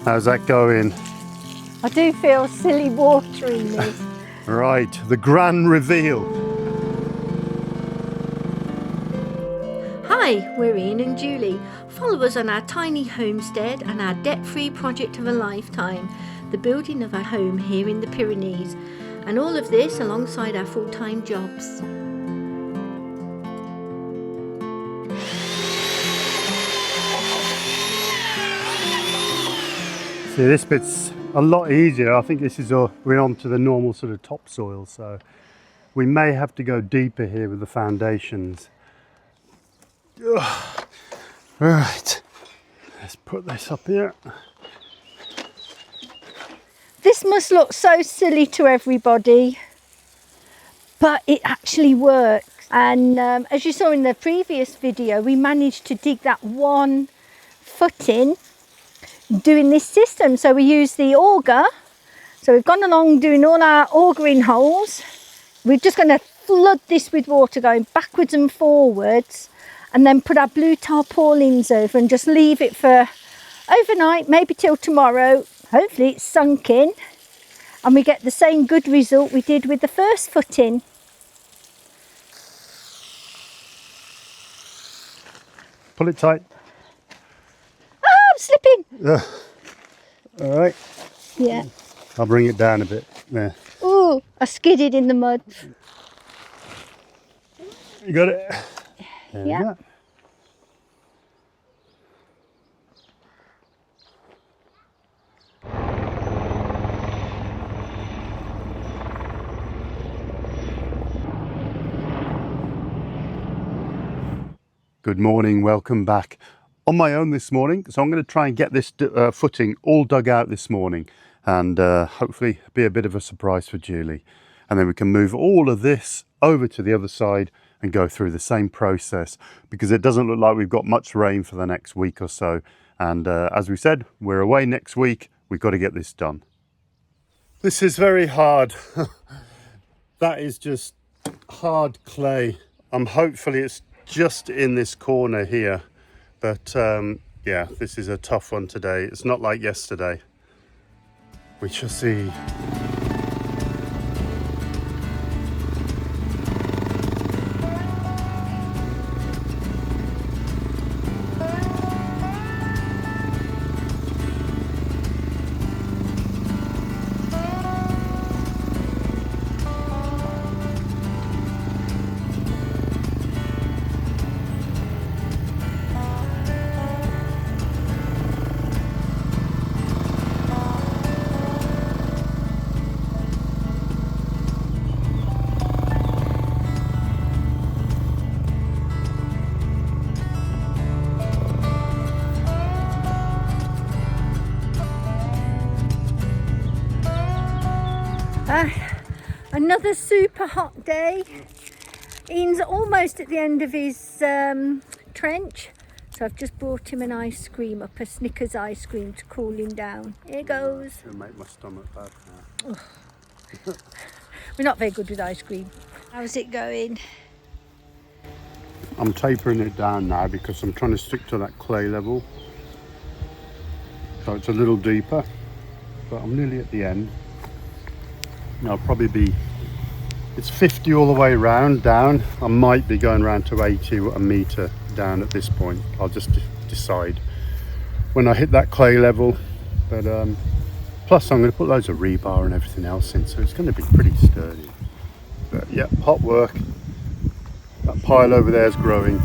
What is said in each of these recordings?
How's that going? I do feel silly watering this. Right, the grand reveal. Hi, we're Ian and Julie. Follow us on our tiny homestead and our debt-free project of a lifetime, the building of our home here in the Pyrenees, and all of this alongside our full-time jobs. See, this bit's a lot easier. I think this is we're on to the normal sort of topsoil, so we may have to go deeper here with the foundations. Ugh. Right, let's put this up here. This must look so silly to everybody, but it actually works. And as you saw in the previous video, we managed to dig that one footing doing this system. So we use the auger. So we've gone along doing all our augering holes. We're just going to flood this with water going backwards and forwards, and then put our blue tarpaulins over and just leave it for overnight, maybe till tomorrow. Hopefully it's sunk in and we get the same good result we did with the first footing. Pull it tight. I'm slipping. All right. Yeah. I'll bring it down a bit. There. Ooh, I skidded in the mud. You got it? There Yeah. we go. Good morning, welcome back. On my own this morning, so I'm going to try and get this footing all dug out this morning, and hopefully be a bit of a surprise for Julie. And then we can move all of this over to the other side and go through the same process, because it doesn't look like we've got much rain for the next week or so. And as we said, we're away next week. We've got to get this done. This is very hard. That is just hard clay. Hopefully it's just in this corner here. But yeah, this is a tough one today. It's not like yesterday. We shall see. Another super hot day. Ian's almost at the end of his trench, so I've just brought him an ice cream, up a Snickers ice cream to cool him down. Here goes. It'll make my stomach bad now. We're not very good with ice cream. How's it going? I'm tapering it down now because I'm trying to stick to that clay level. So it's a little deeper, but I'm nearly at the end. I'll probably be, it's 50 all the way around down. I might be going around to 80 a metre down at this point. I'll just decide when I hit that clay level. But plus I'm going to put loads of rebar and everything else in, so it's going to be pretty sturdy. But yeah, hot work. That pile over there is growing.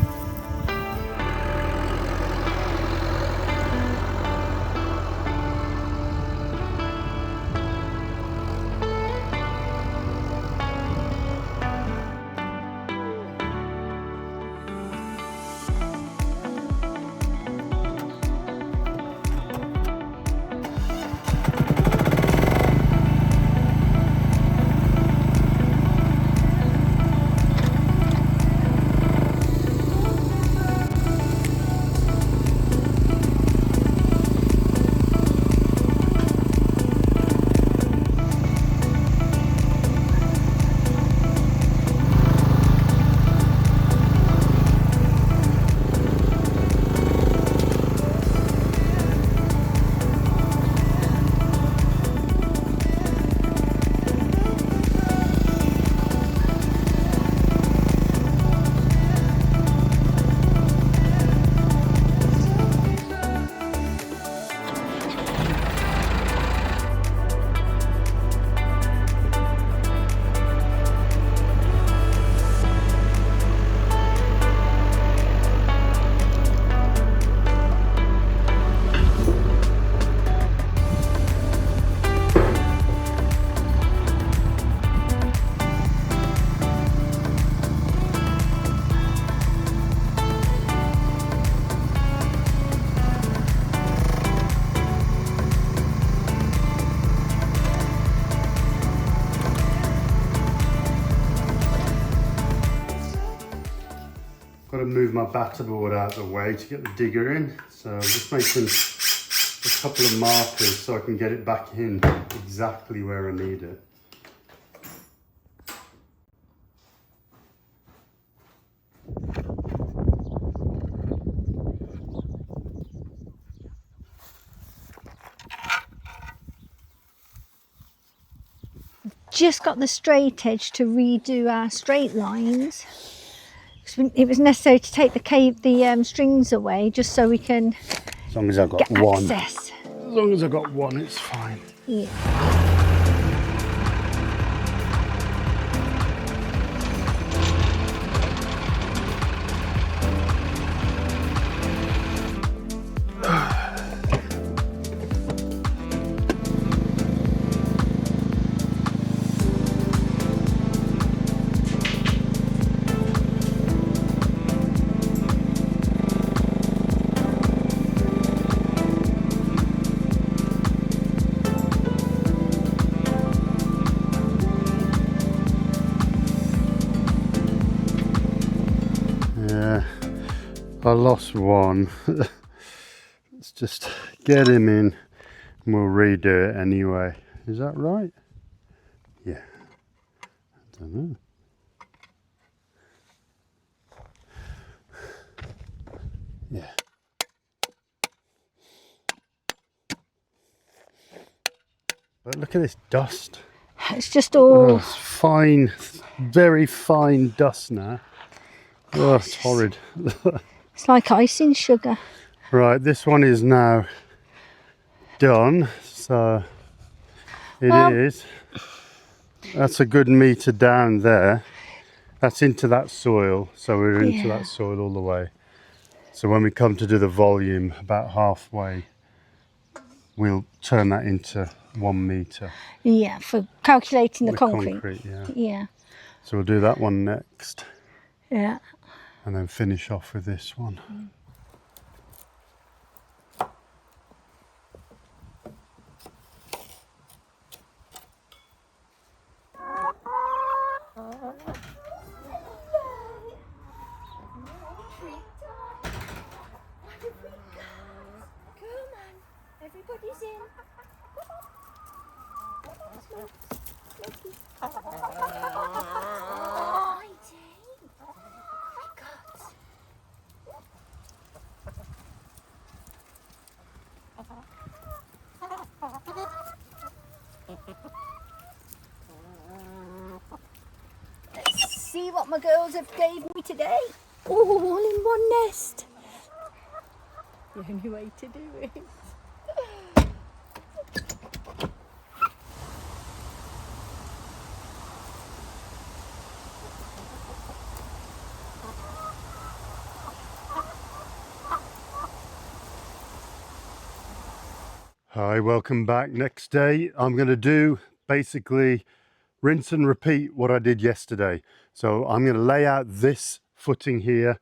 move my batter board out of the way to get the digger in. So I'm just making a couple of markers so I can get it back in exactly where I need it. Just got the straight edge to redo our straight lines. It was necessary to take the strings away just so we can As long as I've got get one. access. As long as I've got one, it's fine. Yeah. I lost one. Let's just get him in and we'll redo it anyway. Is that right? Yeah. I don't know. Yeah. But look at this dust. It's just all... Oh, it's fine, very fine dust now. Oh, it's horrid. It's like icing sugar. Right, this one is now done, so it is. That's a good metre down there. That's into that soil, so we're into that soil all the way. So when we come to do the volume, about halfway, we'll turn that into 1 metre. Yeah, for calculating the concrete. Yeah. So we'll do that one next. Yeah. And then finish off with this one. Everybody's in. Let's see what my girls have gave me today. Oh, all in one nest. The only way to do it. Hi, welcome back. Next day I'm going to do basically rinse and repeat what I did yesterday. So I'm going to lay out this footing here,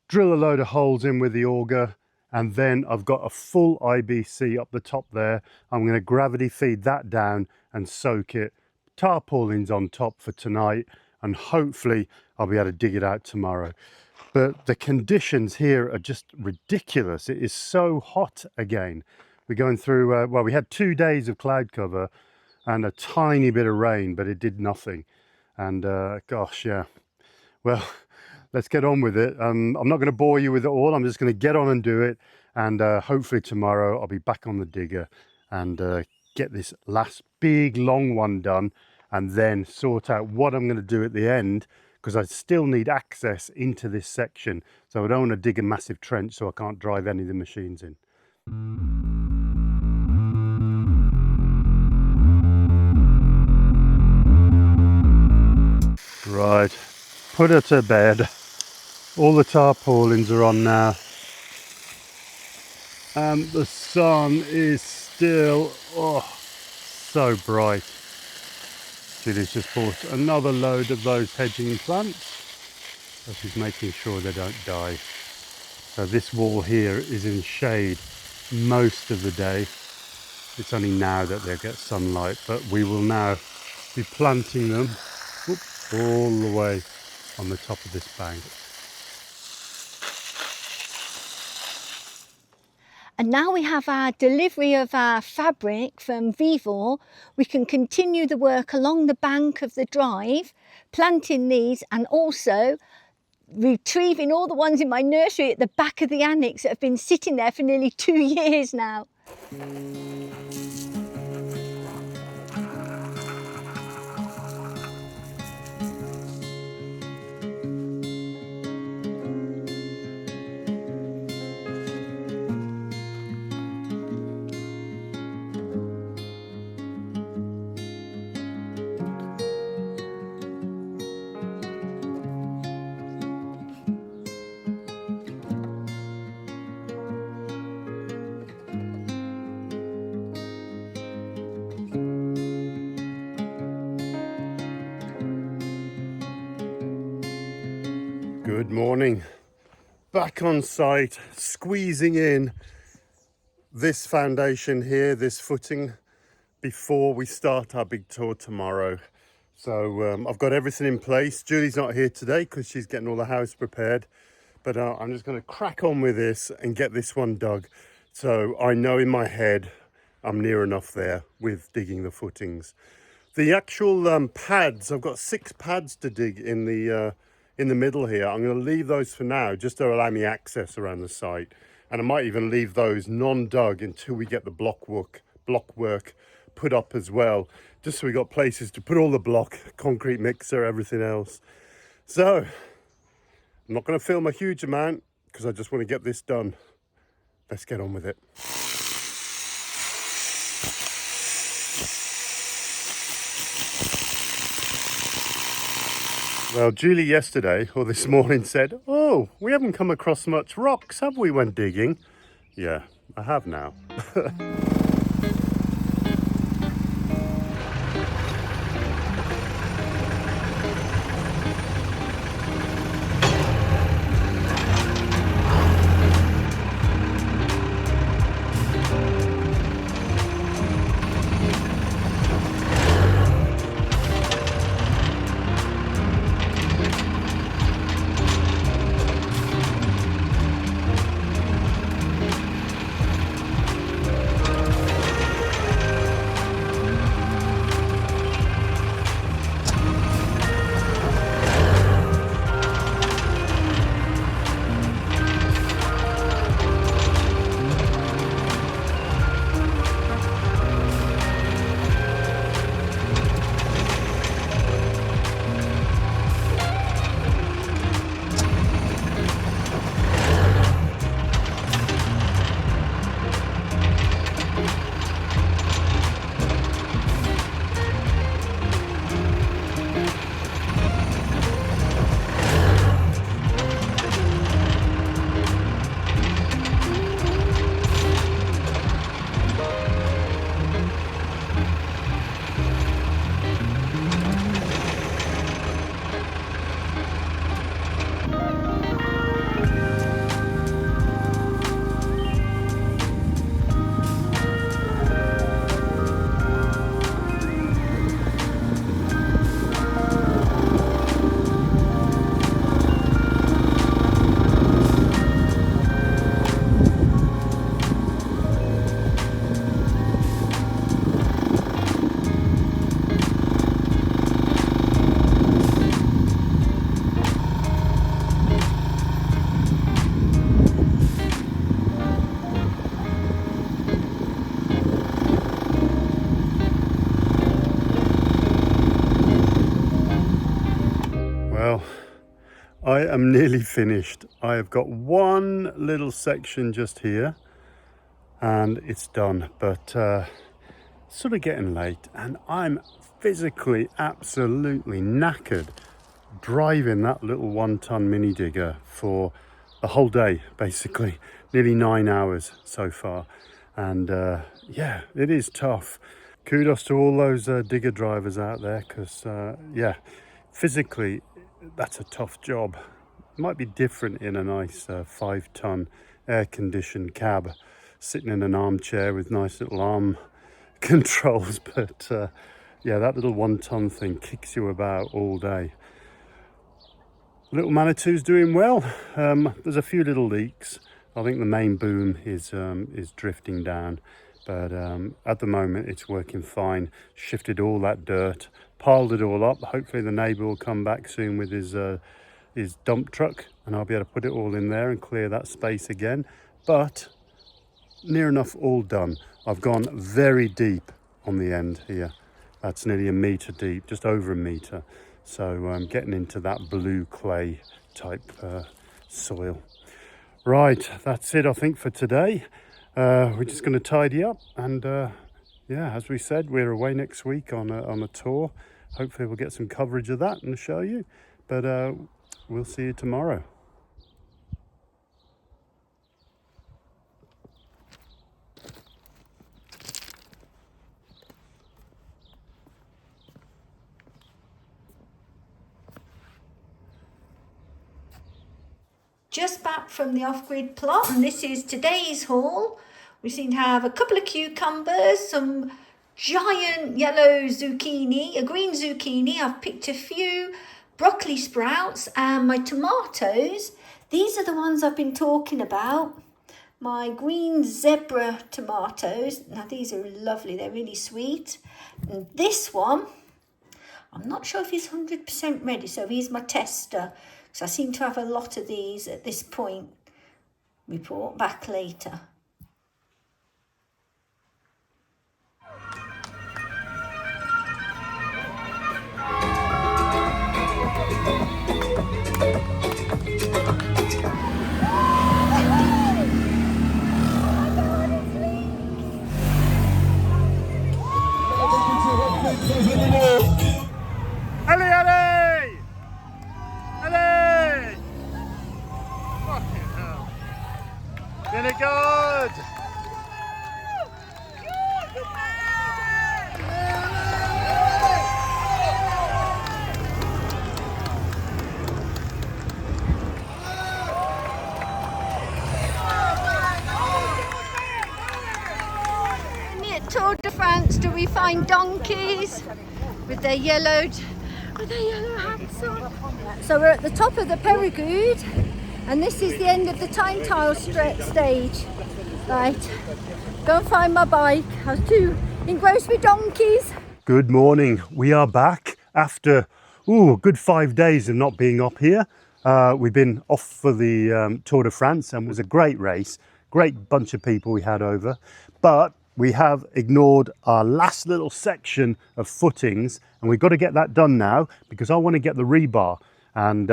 drill a load of holes in with the auger, and then I've got a full IBC up the top there. I'm going to gravity feed that down and soak it. Tarpaulins on top for tonight, and hopefully I'll be able to dig it out tomorrow. But the conditions here are just ridiculous. It is so hot again. We're going through, well, we had 2 days of cloud cover and a tiny bit of rain, but it did nothing. And gosh, yeah. Well, let's get on with it. I'm not going to bore you with it all. I'm just going to get on and do it. And hopefully tomorrow I'll be back on the digger and get this last big long one done, and then sort out what I'm going to do at the end, because I still need access into this section. So I don't want to dig a massive trench so I can't drive any of the machines in. Right, put her to bed. All the tarpaulins are on now. And the sun is still, oh, so bright. Julie's just bought another load of those hedging plants. So she's making sure they don't die. So this wall here is in shade most of the day. It's only now that they'll get sunlight, but we will now be planting them all the way on the top of this bank. And now we have our delivery of our fabric from Vivor, we can continue the work along the bank of the drive, planting these and also retrieving all the ones in my nursery at the back of the annex that have been sitting there for nearly 2 years now. Good morning. Back on site, squeezing in this foundation here, this footing, before we start our big tour tomorrow. So I've got everything in place. Julie's not here today because she's getting all the house prepared, but I'm just going to crack on with this and get this one dug. So I know in my head I'm near enough there with digging the footings. The actual pads, I've got 6 pads to dig in the middle here. I'm going to leave those for now just to allow me access around the site, and I might even leave those non-dug until we get the block work put up as well, just so we got places to put all the block, concrete mixer, everything else. So I'm not going to film a huge amount because I just want to get this done. Let's get on with it. Well, Julie yesterday, or this morning, said, "Oh, we haven't come across much rocks, have we, when digging?" Yeah, I have now. Well, I am nearly finished. I have got one little section just here and it's done, but sort of getting late and I'm physically absolutely knackered driving that little 1-ton mini digger for the whole day, basically nearly 9 hours so far. And yeah, it is tough. Kudos to all those digger drivers out there, because yeah, physically that's a tough job. It might be different in a nice 5-ton air-conditioned cab, sitting in an armchair with nice little arm controls, but yeah, that little 1-ton thing kicks you about all day. Little Manitou's doing well. There's a few little leaks. I think the main boom is drifting down, but at the moment it's working fine. Shifted all that dirt, piled it all up. Hopefully the neighbour will come back soon with his dump truck, and I'll be able to put it all in there and clear that space again. But near enough all done. I've gone very deep on the end here. That's nearly a metre deep, just over a metre. So I'm getting into that blue clay type soil. Right, that's it I think for today. We're just going to tidy up, and yeah, as we said, we're away next week on a tour. Hopefully we'll get some coverage of that and show you, but we'll see you tomorrow. Just back from the off-grid plot, and this is today's haul. We seem to have a couple of cucumbers, some giant yellow zucchini, a green zucchini. I've picked a few broccoli sprouts, and my tomatoes. These are the ones I've been talking about. My green zebra tomatoes. Now these are lovely, they're really sweet. And this one, I'm not sure if he's 100% ready, so he's my tester. So I seem to have a lot of these at this point. Report back later. Really good! At Tour de France, do we find donkeys with their yellow hats on? So we're at the top of the Périgord, and this is the end of the time trial stage. Right, go and find my bike. I was too engrossed with donkeys. Good morning. We are back after a good 5 days of not being up here. We've been off for the Tour de France, and it was a great race. Great bunch of people we had over, but we have ignored our last little section of footings, and we've got to get that done now because I want to get the rebar and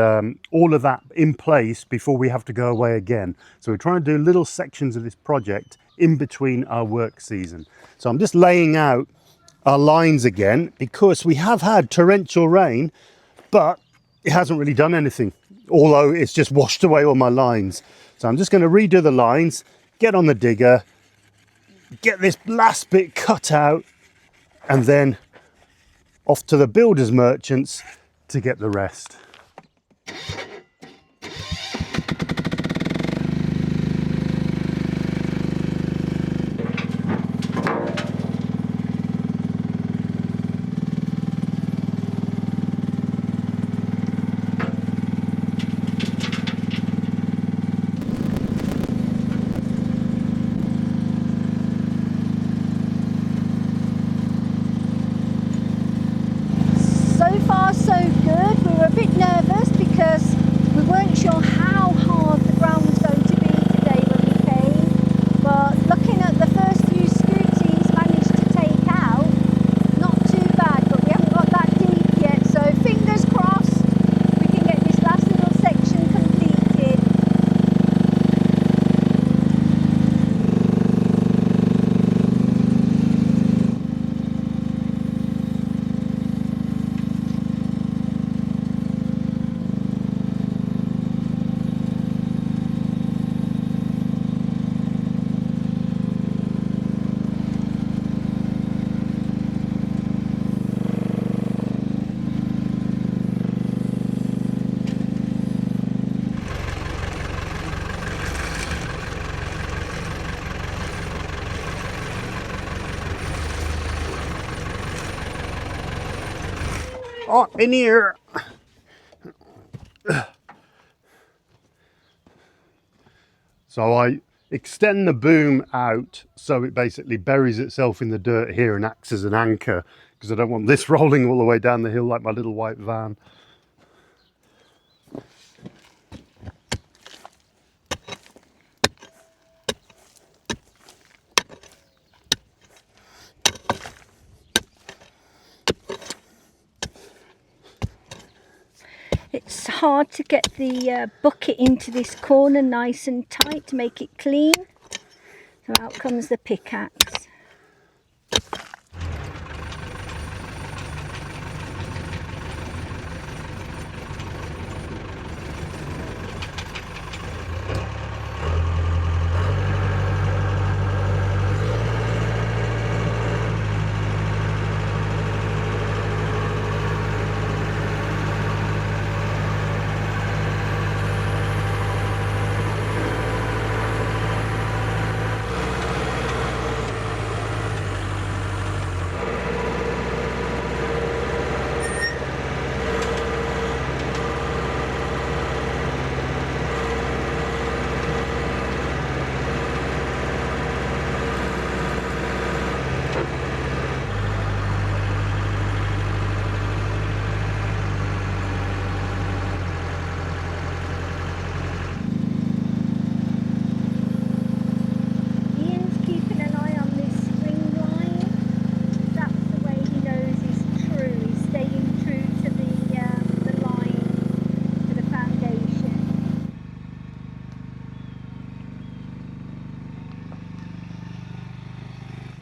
all of that in place before we have to go away again. So we're trying to do little sections of this project in between our work season. So I'm just laying out our lines again because we have had torrential rain, but it hasn't really done anything, although it's just washed away all my lines. So I'm just going to redo the lines, get on the digger, get this last bit cut out, and then off to the builders merchants to get the rest. So far so good. We were a bit nervous because we weren't sure how hard the ground was going to be today when we came, but looking at the first few scoots he's managed to take out, not too bad, but we haven't got that deep yet, so fingers crossed we can get this last little section completed. Oh, in here. So I extend the boom out so it basically buries itself in the dirt here and acts as an anchor, because I don't want this rolling all the way down the hill like my little white van. It's hard to get the bucket into this corner nice and tight to make it clean. So out comes the pickaxe.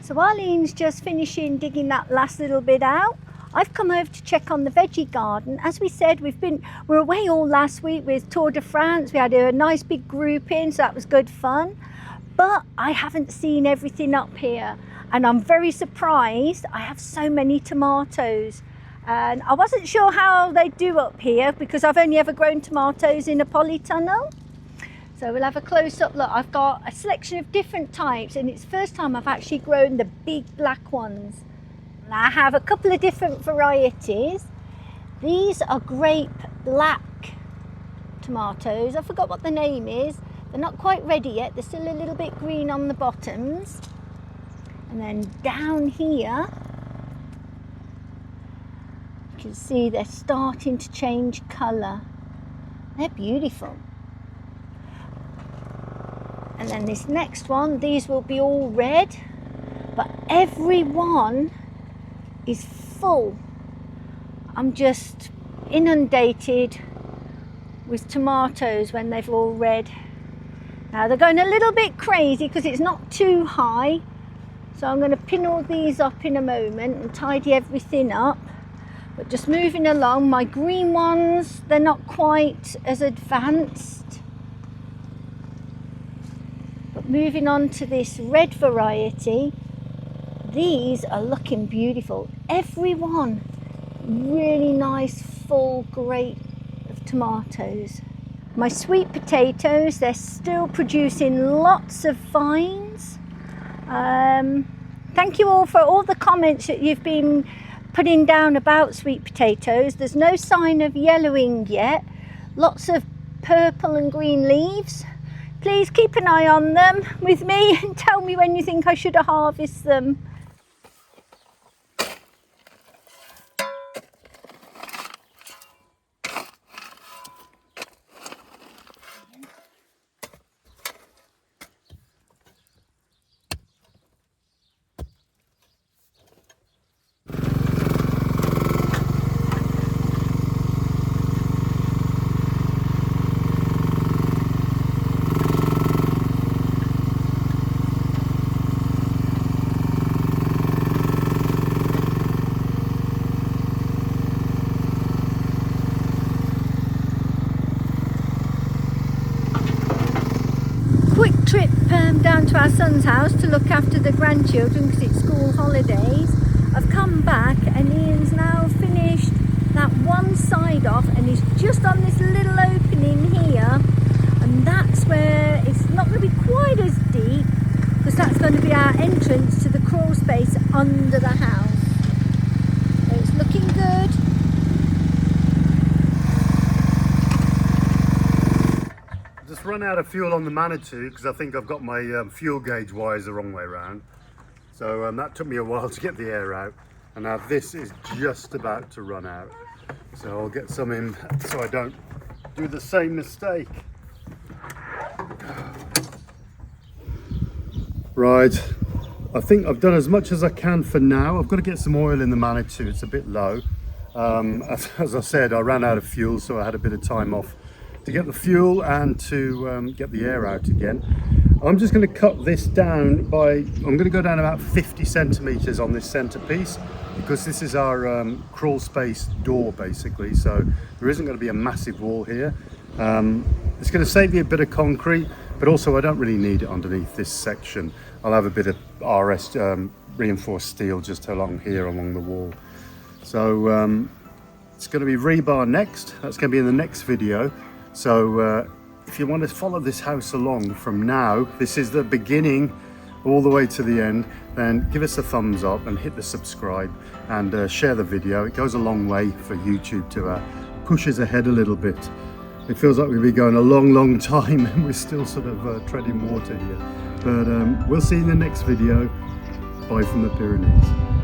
So while Ian's just finishing digging that last little bit out, I've come over to check on the veggie garden. As we said, we're away all last week with Tour de France. We had a nice big group in, so that was good fun. But I haven't seen everything up here, and I'm very surprised. I have so many tomatoes, and I wasn't sure how they do up here because I've only ever grown tomatoes in a polytunnel. So we'll have a close-up look. I've got a selection of different types, and it's the first time I've actually grown the big black ones. And I have a couple of different varieties. These are grape black tomatoes. I forgot what the name is. They're not quite ready yet. They're still a little bit green on the bottoms. And then down here, you can see they're starting to change colour. They're beautiful. And then this next one, these will be all red, but every one is full. I'm just inundated with tomatoes when they've all red. Now they're going a little bit crazy because it's not too high, so I'm going to pin all these up in a moment and tidy everything up. But just moving along, my green ones, they're not quite as advanced. But moving on to this red variety, these are looking beautiful. Every one really nice full grate of tomatoes. My sweet potatoes, they're still producing lots of vines. Thank you all for all the comments that you've been putting down about sweet potatoes. There's no sign of yellowing yet. Lots of purple and green leaves. Please keep an eye on them with me and tell me when you think I should harvest them. Trip down to our son's house to look after the grandchildren because it's school holidays. I've come back and Ian's now finished that one side off and he's just on this little opening here, and that's where it's not going to be quite as deep because that's going to be our entrance to the crawl space under the house. So it's looking good. run out of fuel on the Manitou because I think I've got my fuel gauge wires the wrong way around. So that took me a while to get the air out, and now this is just about to run out. So I'll get some in so I don't do the same mistake. Right, I think I've done as much as I can for now. I've got to get some oil in the Manitou, it's a bit low. As I said, I ran out of fuel, so I had a bit of time off to get the fuel and to get the air out again. I'm just going to cut this down by, I'm going to go down about 50 centimeters on this centerpiece, because this is our crawl space door basically, so there isn't going to be a massive wall here. It's going to save me a bit of concrete, but also I don't really need it underneath this section. I'll have a bit of RS reinforced steel just along here along the wall. So it's going to be rebar next. That's going to be in the next video. So if you want to follow this house along from now, this is the beginning all the way to the end, then give us a thumbs up and hit the subscribe and share the video. It goes a long way for YouTube to push us ahead a little bit. It feels like we've been going a long time and we're still sort of treading water here. But we'll see you in the next video. Bye from the Pyrenees.